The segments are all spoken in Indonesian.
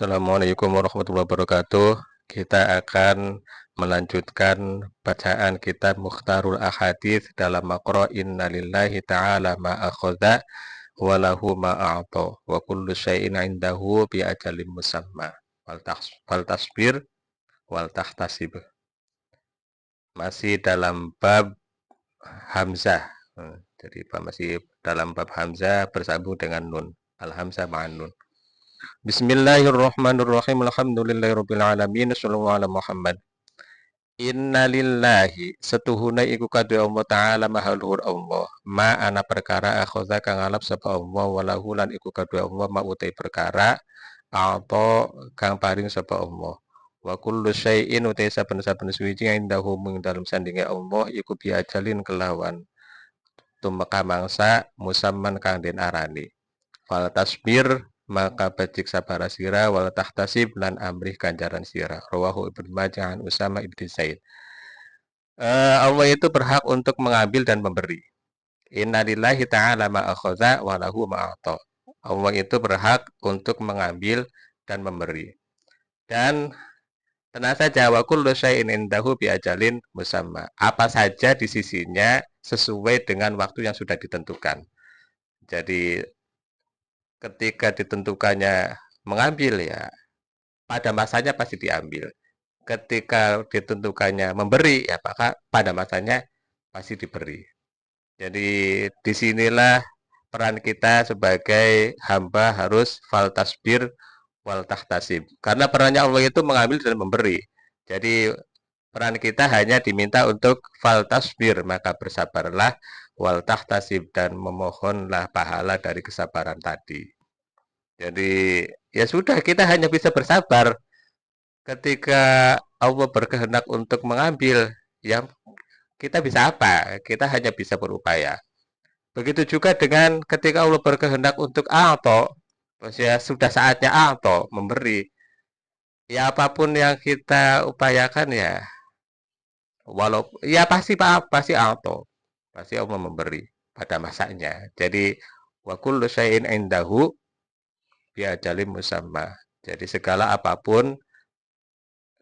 Assalamualaikum warahmatullahi wabarakatuh. Kita akan melanjutkan bacaan kitab Mukhtarul Ahadits dalam maqra Inna lillahi ta'ala ma akhadha wa lahu ma a'ta wa kullu syai'in 'indahu bi ajalin musamma. Fal tasbir wal tahtasib. Masih dalam bab hamzah. Jadi masih dalam bab hamzah bersambung dengan nun. Al-hamzah ma'an nun. Bismillahirrahmanirrahim. Alhamdulillahirabbil alamin. Shallallahu ala Muhammad. Innalillahi setuhuna iku kadhe Allah taala maha luhur Allah. Ma ana perkara akhadha kang ngalap sapa Allah walahu lan iku kadhe Allah ma utai perkara atau kang paring sapa Allah. Wa kullu syai'in utai saben-saben suwiji indahu mung dalem sandinge Allah iku biajalin kelawan tumeka mangsa musamman kang den arani. Fal tasbir maka bacik sabara sira wal tahtasib lan amrih ganjaran sira. Rawahu Ibnu Majah an Usama ibn Zaid. Allah itu berhak untuk mengambil dan memberi. Innalillahi ta'ala ma akhadha wa lahu ma a'ta. Allah itu berhak untuk mengambil dan memberi. Dan tenang saja wa kullu syai'in indahu bi ajalin musamma. Apa saja di sisinya sesuai dengan waktu yang sudah ditentukan. Jadi ketika ditentukannya mengambil ya pada masanya pasti diambil. Ketika ditentukannya memberi ya maka pada masanya pasti diberi. Jadi disinilah peran kita sebagai hamba harus fal tasbir wal tahtasib. Karena perannya Allah itu mengambil dan memberi. Jadi peran kita hanya diminta untuk fal tasbir, maka bersabarlah, wal tahtasib dan memohonlah pahala dari kesabaran tadi. Jadi ya sudah, kita hanya bisa bersabar. Ketika Allah berkehendak untuk mengambil, ya kita bisa apa? Kita hanya bisa berupaya. Begitu juga dengan ketika Allah berkehendak untuk a'to, ya sudah saatnya a'to, memberi. Ya apapun yang kita upayakan ya, walaupun ya pasti a'to, pasti Allah memberi pada masanya. Jadi wa kullu syai'in indahu bi ajalin musamma. Jadi segala apapun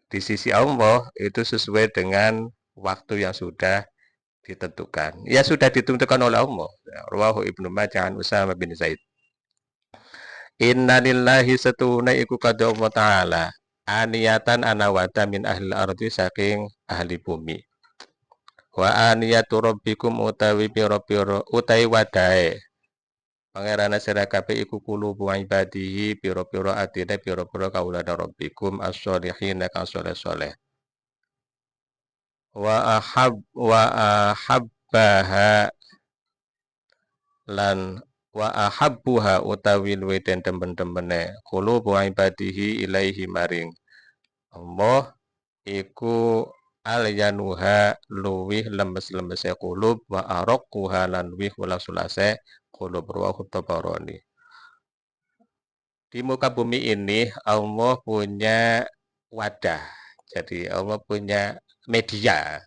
di sisi Allah itu sesuai dengan waktu yang sudah ditentukan. Ya sudah ditentukan oleh Allah. Rawahu Ibnu Majah an Usama bin Zaid. Inna lillahi setuna iku kadhe Allah taala aniyatan anawata min ahli ardi saking ahli bumi. Wa aniyatu rabbikum utawi pira-pira utai wadae pangerana sira kabeh iku kulubu ibadihi pira-pira atine pira-pira kaulana rabbikum as-sholihin kang saleh-saleh. Wa ahabbaha lan wa ahabbuha utawi luwe den temen-temene qulubu ibadihi ilaihi maring Allah iku alyanuha luwih lemes-lemese qulub wa araqquha lan luwih ulas-ulase qulub rawahu Tabarani. Di muka bumi ini Allah punya wadah. Jadi Allah punya media.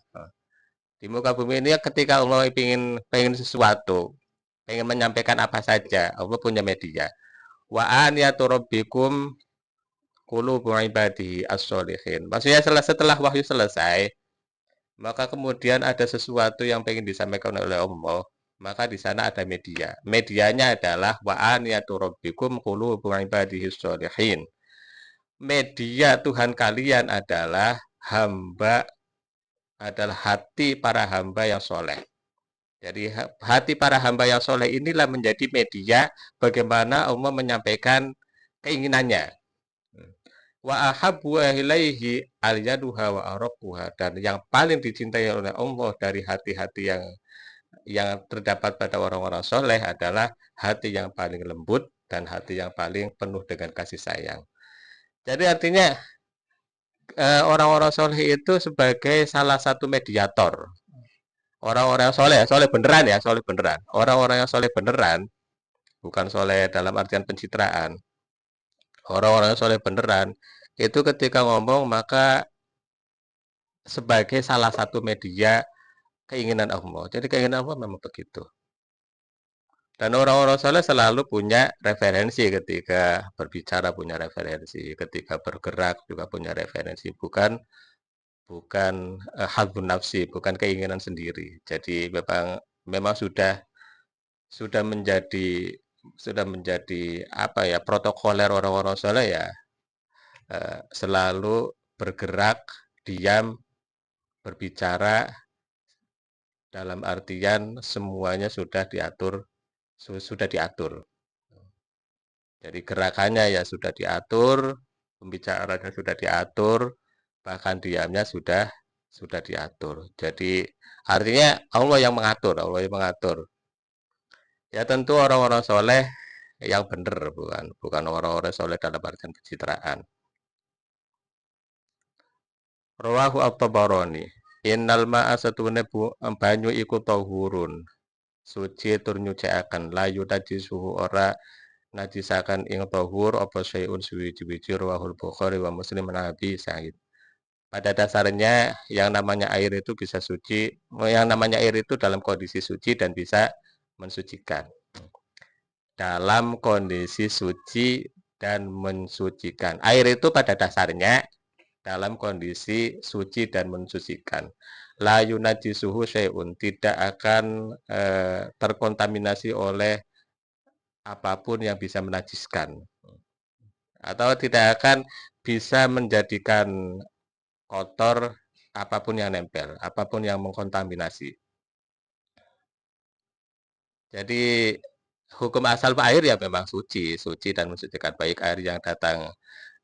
Di muka bumi ini ketika Allah pengen sesuatu, pengen menyampaikan apa saja, Allah punya media. Wa aniyatu rabbikum qulubu ibadihi as-sholihin. Maksudnya setelah wahyu selesai, maka kemudian ada sesuatu yang pengen disampaikan oleh Allah, maka di sana ada media. Medianya adalah wa aniyatu rabbikum qulubu ibadihi as-sholihin. Media Tuhan kalian adalah hati para hamba yang soleh. Jadi hati para hamba yang soleh inilah menjadi media bagaimana Allah menyampaikan keinginannya. Wa ahabbu ilaihi alyaduha wa araquha, dan yang paling dicintai oleh Allah dari hati-hati yang terdapat pada orang-orang soleh adalah hati yang paling lembut dan hati yang paling penuh dengan kasih sayang. Jadi artinya orang-orang soleh itu sebagai salah satu mediator. Orang-orang soleh beneran ya, soleh beneran. Orang-orang yang soleh beneran, bukan soleh dalam artian pencitraan. Orang-orang yang soleh beneran, itu ketika ngomong maka sebagai salah satu media keinginan Allah. Jadi keinginan Allah memang begitu. Dan orang-orang soleh selalu punya referensi ketika berbicara, punya referensi ketika bergerak juga punya referensi, bukan bukan hadbun nafsi, bukan keinginan sendiri. Jadi memang memang sudah menjadi apa ya, protokoler orang-orang soleh ya, selalu bergerak, diam, berbicara dalam artian semuanya sudah diatur, sudah diatur. Jadi gerakannya ya sudah diatur, pembicaraannya sudah diatur, bahkan diamnya sudah diatur. Jadi artinya Allah yang mengatur, Allah yang mengatur. Ya tentu orang-orang soleh yang benar, bukan orang-orang soleh dalam artian pencitraan. Rawahu at-Tabarani. Innal ma'a satune banyu iku tahurun. Suci tur nyucikaken layu suhu ora najisakan ing tahur apa syai'un suwi-wiji rawahul Bukhari wa Muslim Nabi Sa'id. Pada dasarnya yang namanya air itu bisa suci, yang namanya air itu dalam kondisi suci dan bisa mensucikan. Dalam kondisi suci dan mensucikan. Air itu pada dasarnya dalam kondisi suci dan mensucikan. La yunajisuhu syai'un, tidak akan terkontaminasi oleh apapun yang bisa menajiskan. Atau tidak akan bisa menjadikan kotor apapun yang nempel, apapun yang mengkontaminasi. Jadi hukum asal air ya memang suci, suci dan mensucikan, baik air yang datang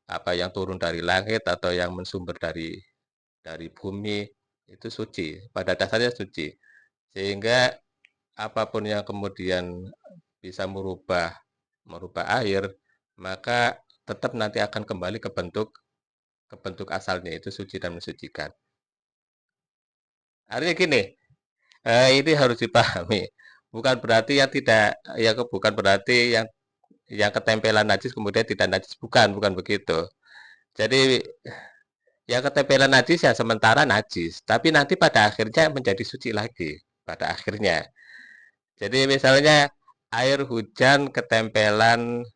apa yang turun dari langit atau yang mensumber dari bumi itu suci, pada dasarnya suci. Sehingga apapun yang kemudian bisa merubah merubah air, maka tetap nanti akan kembali ke bentuk asalnya itu suci dan mensucikan. Artinya gini, ini harus dipahami. Bukan berarti yang tidak ya bukan berarti yang ketempelan najis kemudian tidak najis, bukan begitu. Jadi yang ketempelan najis ya sementara najis, tapi nanti pada akhirnya menjadi suci lagi pada akhirnya. Jadi misalnya air hujan ketempelan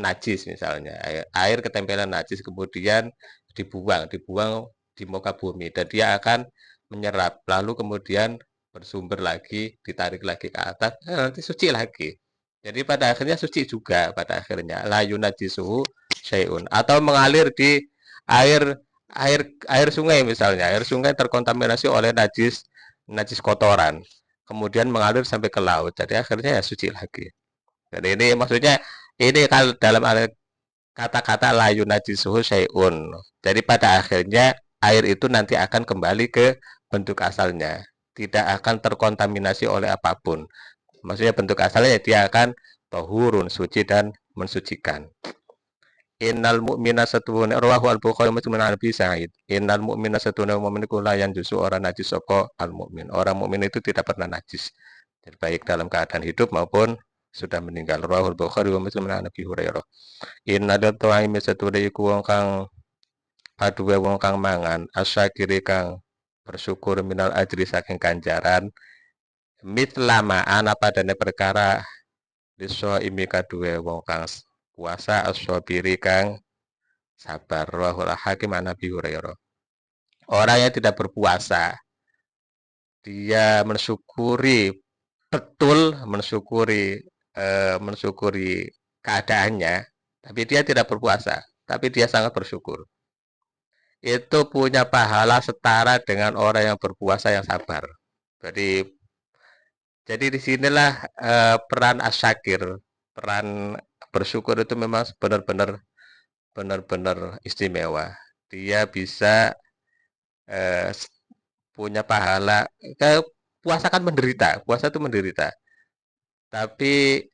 najis misalnya, air ketempelan najis kemudian dibuang di muka bumi dan dia akan menyerap, lalu kemudian bersumber lagi, ditarik lagi ke atas, nanti suci lagi. Jadi pada akhirnya suci juga pada akhirnya. La yunajisuhu syai'un, atau mengalir di air air sungai misalnya, air sungai terkontaminasi oleh najis najis kotoran, kemudian mengalir sampai ke laut. Jadi akhirnya ya suci lagi. Jadi ini maksudnya ini kalau dalam kata-kata layu najisuhu syai'un. Jadi pada akhirnya air itu nanti akan kembali ke bentuk asalnya. Tidak akan terkontaminasi oleh apapun. Maksudnya bentuk asalnya dia akan tohurun, suci dan mensucikan. Innal mu'mina satune rawahu al-Bukhari Muslim an Abi Sa'id. Innal mu'mina satune mukmin iku layan jusu orang najis sapa al-mukmin. Orang mukmin itu tidak pernah najis. Jadi baik dalam keadaan hidup maupun sudah meninggal. Rawahu al-Bukhari wa Muslim an Abi Hurairah. Inna data'imi satune iku wong kang aduwe wong kang mangan asyakiri kang bersyukur minal ajri saking ganjaran mitlama ana padane perkara liso imi kaduwe wong kang puasa asyabiri kang sabar. Rahul Hakim an Nabi Hurairah. Orang yang tidak berpuasa, dia mensyukuri betul, mensyukuri keadaannya, tapi dia tidak berpuasa, tapi dia sangat bersyukur. Itu punya pahala setara dengan orang yang berpuasa yang sabar. Jadi disinilah peran asyakir, peran bersyukur itu memang benar-benar istimewa. Dia bisa eh, punya pahala. Puasa kan menderita, puasa itu menderita. Tapi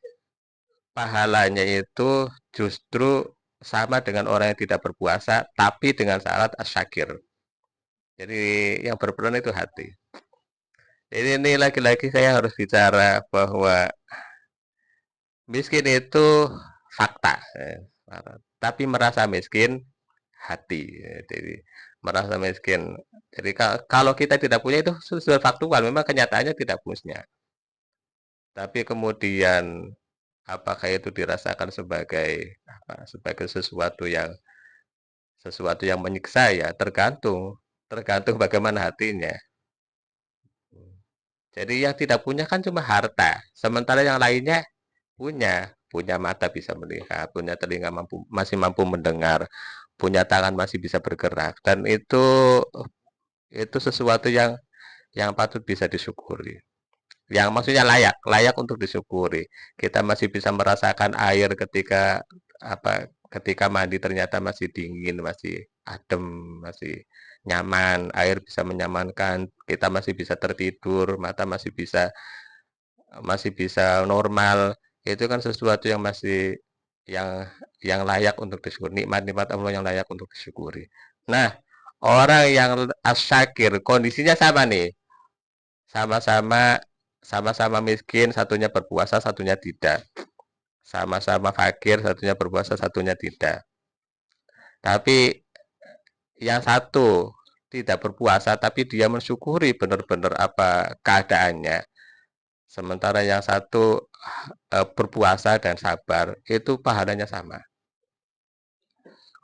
pahalanya itu justru sama dengan orang yang tidak berpuasa, tapi dengan syarat asyakir. Jadi yang berperan itu hati. Ini lagi-lagi saya harus bicara bahwa miskin itu fakta, tapi merasa miskin hati. Jadi merasa miskin. Jadi kalau kita tidak punya itu sudah faktual, memang kenyataannya tidak punya. Tapi kemudian apakah itu dirasakan sebagai sebagai sesuatu yang menyiksa ya tergantung tergantung bagaimana hatinya. Jadi yang tidak punya kan cuma harta, sementara yang lainnya punya mata bisa melihat, punya telinga masih mampu mendengar, punya tangan masih bisa bergerak, dan itu sesuatu yang patut bisa disyukuri. Yang maksudnya layak, layak untuk disyukuri. Kita masih bisa merasakan air ketika mandi ternyata masih dingin, masih adem, masih nyaman, air bisa menyamankan, kita masih bisa tertidur, mata masih bisa normal. Itu kan sesuatu yang masih yang yang layak untuk disyukuri, nikmat-nikmat Allah yang layak untuk disyukuri. Nah, orang yang asyakir kondisinya sama nih, sama-sama sama-sama miskin, satunya berpuasa, satunya tidak. Sama-sama fakir, satunya berpuasa, satunya tidak. Tapi yang satu tidak berpuasa, tapi dia mensyukuri benar-benar apa keadaannya. Sementara yang satu berpuasa dan sabar, itu pahalanya sama.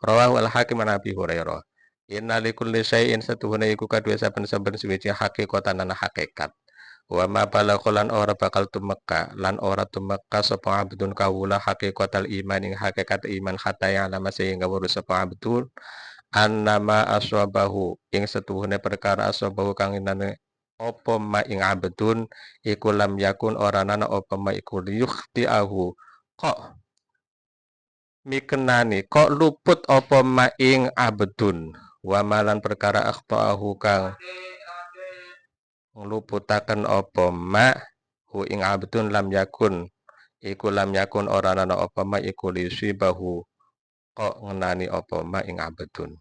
Rawahu al-Hakim an Abi Hurairah. Inna likulli syai'in satuhuna iku kadue saben-saben suwiji hakikatan ana hakikat. Wa ma balagha lan ora bakal tumeka lan ora tumeka sapa abdun kawula hakikatal iman ing hakikat iman hatta yang lama sehingga weruh sapa abdun annama aswabahu ing setuhune perkara aswabahu kang inane apa ma ing abdun iku lam yakun ora nana apa ma iku liyukhtiahu kok mikenani kok luput apa ma ing abdun wa malan perkara akhtaahu kang ngluputaken apa ma hu ing abdun lam yakun ora nana apa ma iku lisibahu kok ngenani apa ma ing abdun.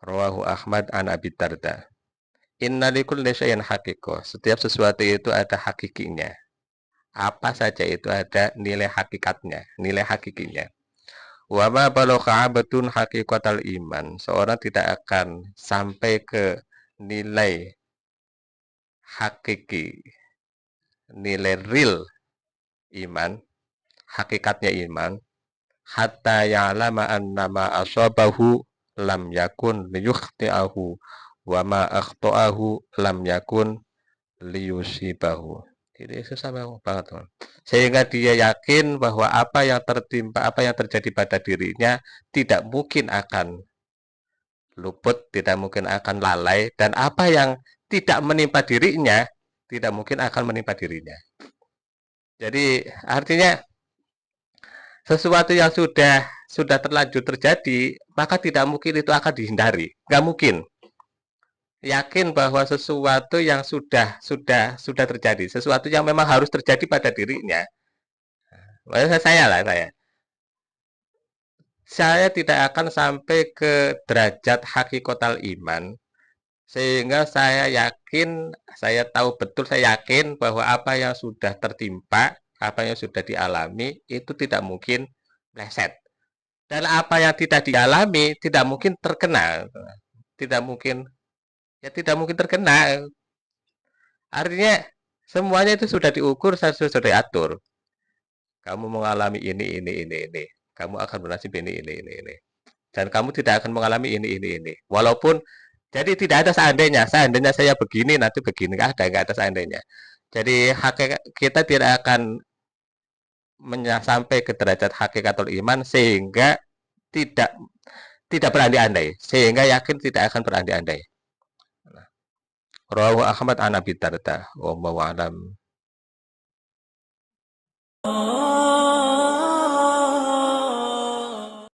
Rawahu Ahmad an Abi Darda. Inna likulli syai'in haqiqah. Setiap sesuatu itu ada hakikinya. Apa saja itu ada nilai hakikatnya, nilai hakikinya. Wa ma balagha abdun haqiqatal iman. Seorang tidak akan sampai ke nilai hakiki, nilai real iman, hakikatnya iman, hatta ya'lama annama asabahu lam yakun liyukhti'ahu wa ma akhta'ahu lam yakun liyusibahu. Jadi susah banget, teman. Sehingga dia yakin bahwa apa yang tertimpa, apa yang terjadi pada dirinya tidak mungkin akan luput, tidak mungkin akan lalai, dan apa yang tidak menimpa dirinya tidak mungkin akan menimpa dirinya. Jadi artinya sesuatu yang sudah terlanjur terjadi, maka tidak mungkin itu akan dihindari. Nggak mungkin. Yakin bahwa sesuatu yang sudah terjadi, sesuatu yang memang harus terjadi pada dirinya. Saya tidak akan sampai ke derajat hakikotal iman, sehingga saya tahu betul, saya yakin bahwa apa yang sudah tertimpa, apa yang sudah dialami, itu tidak mungkin meleset. Dan apa yang tidak dialami, tidak mungkin terkena. Tidak mungkin, ya tidak mungkin terkena. Artinya, semuanya itu sudah diukur, sudah diatur. Kamu mengalami ini. Kamu akan bernasib ini. Dan kamu tidak akan mengalami ini. Walaupun jadi tidak ada seandainya saya begini nanti begini, nggak ada seandainya. Jadi hakikat kita tidak akan sampai ke derajat hakikatul iman sehingga tidak tidak berandai-andai, sehingga yakin tidak akan berandai-andai. Rawahu Ahmad an Abi Darda, wallahu a'lam.